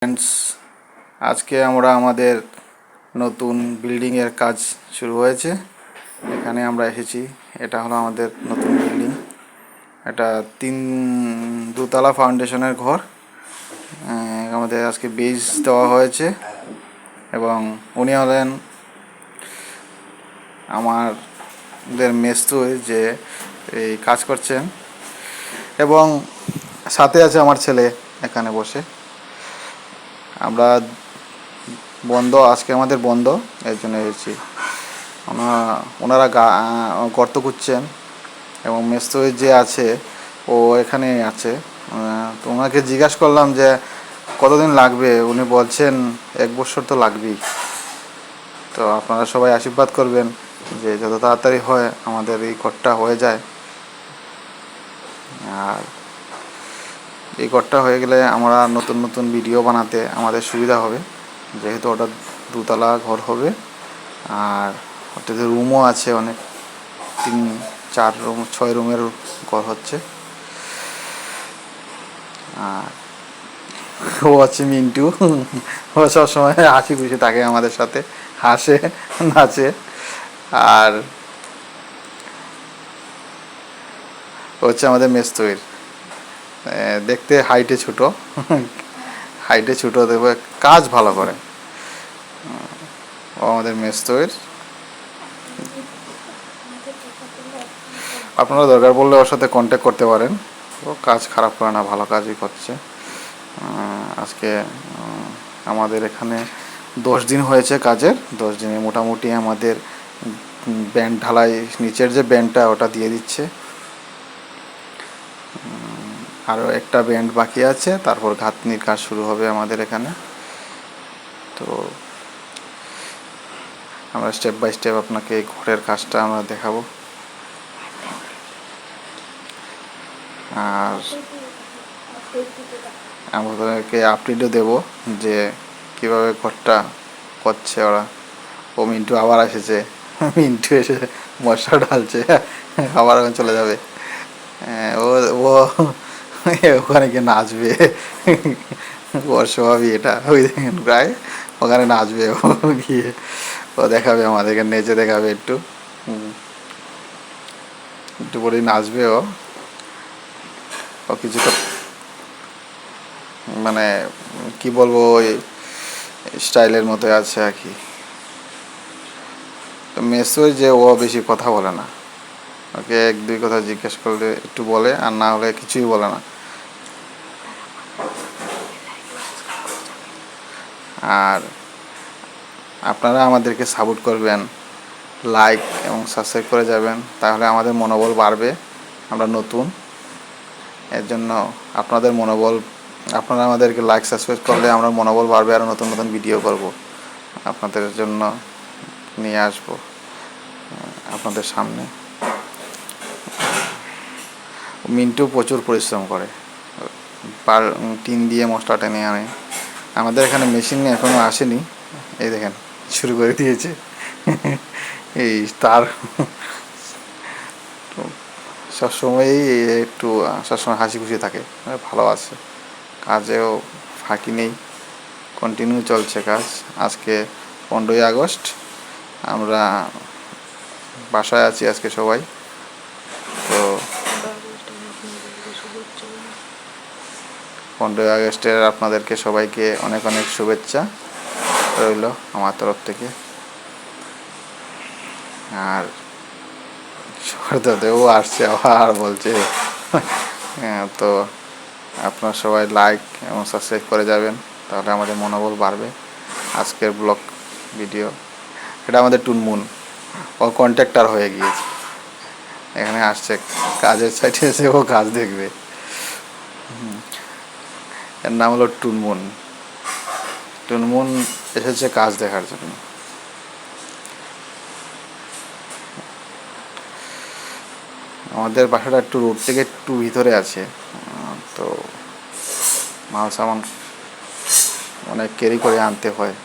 Friends, আজকে আমরা আমাদের নতুন বিল্ডিংয়ের কাজ শুরু হয়েছে। এখানে আমরা এসেছি। এটা হলো আমাদের নতুন বিল্ডিং। এটা দুতলা ফাউন্ডেশনের ঘর। আমাদের আজকে বেজ দেওয়া হয়েছে এবং উনি হলেন আমাদের মেস্তুরি যে এই কাজ করছেন, এবং সাথে আছে আমার ছেলে এখানে বসে। আমরা আজকে আমাদের বন্ধ, এর জন্য এসেছি। ওনারা গর্ত খুঁজছেন এবং মেস্তুরি যে আছে ও এখানে আছে। তো ওনাকে জিজ্ঞাসা করলাম যে কতদিন লাগবে। উনি বলছেন 1 বছর তো লাগবেই। তো আপনারা সবাই আশীর্বাদ করবেন যে যত তাড়াতাড়ি হয় আমাদের এই ঘরটা হয়ে যায়। আর এই ঘরটা হয়ে গেলে আমরা নতুন নতুন ভিডিও বানাতে আমাদের সুবিধা হবে, যেহেতু ওটা দুতলা ঘর হবে। আর ওটাতে রুমও আছে অনেক, 3-4 রুম 6 রুমের ঘর হচ্ছে। আর ও আছে মিন্টু। ও সবসময় হাসি খুশি থাকে আমাদের সাথে, হাসে নাচে। আর হচ্ছে আমাদের মেস্তুরির, দেখতে হাইটে ছোটো দেখবে, কাজ ভালো করে। ও আমাদের মেস্তুরির। আপনারা দরকার পড়লে ওর সাথে কন্ট্যাক্ট করতে পারেন। ও কাজ খারাপ করে না, ভালো কাজই করছে। আজকে আমাদের এখানে 10 দিন হয়েছে কাজের। 10 দিনে মোটামুটি আমাদের ব্যান্ড ঢালাই, নিচের যে ব্যান্ডটা ওটা দিয়ে দিচ্ছে। আরও একটা ব্যান্ড বাকি আছে, তারপর গাঁথনির কাজ শুরু হবে আমাদের এখানে। তো আমরা স্টেপ বাই স্টেপ আপনাকে এই ঘরের কাজটা আমরা দেখাবো। আর আমাদেরকে আপডেটও দেবো যে কীভাবে ঘরটা করছে ওরা। ও মিন্টু আবার এসেছে। মিন্টু এসে মশলা ঢালছে, আবার এখন চলে যাবে। ও ও ওখানে গিয়ে নাচবে। ওর স্বভাবই এটা। ওই দেখেন প্রায় ওখানে নাচবে ও গিয়ে। ও দেখাবে আমাদেরকে, নেচে দেখাবে একটু একটু পরেই নাচবে ও কিছুটা, মানে কি বলবো, ওই স্টাইলের মতো আছে আর কি। তো মেসোয় যে ও বেশি কথা বলে না, ওকে 1-2 কথা জিজ্ঞেস করলে একটু বলে, আর না হলে কিছুই বলে না। আর আপনারা আমাদেরকে সাপোর্ট করবেন, লাইক এবং সাবস্ক্রাইব করে যাবেন, তাহলে আমাদের মনোবল বাড়বে। আমরা নতুন, এর জন্য আপনারা আমাদেরকে লাইক সাবস্ক্রাইব করলে আমরা মনোবল বাড়বে, আর নতুন নতুন ভিডিও করব, আপনাদের জন্য নিয়ে আসব আপনাদের সামনে। মিন্টু প্রচুর পরিশ্রম করে, টিন দিয়ে মশলা টেনে আনে। আমাদের এখানে মেশিন এখনও আসেনি, এই দেখেন শুরু করে দিয়েছে। এই তার সবসময়ই একটু, সবসময় হাসি খুশি থাকে, ভালো আছে। কাজেও ফাঁকি নেই, কন্টিনিউ চলছে কাজ। আজকে 15ই আগস্ট, আমরা বাসায় আছি আজকে সবাই। তো 15ই আগস্টের আপনাদেরকে সবাইকে অনেক অনেক শুভেচ্ছা রইল আমার তরফ থেকে। আর সরদাদেও আসছে আবার বলছে। তো আপনারা সবাই লাইক এবং সাবস্ক্রাইব করে যাবেন, তাহলে আমাদের মনোবল বাড়বে। আজকের ব্লগ ভিডিও, এটা আমাদের টুনমুন, ও কন্ট্রাক্টর হয়ে গিয়েছে, এখানে আসছে কাজের সাইডে এসে ও কাজ দেখবে। এর নাম হলো টুনমুন। টুনমুন এসেছে কাজ দেখার জন্য। আমাদের বাসাটা একটু রোড থেকে একটু ভিতরে আছে, তো মাল সামান অনেক ক্যারি করে আনতে হয়।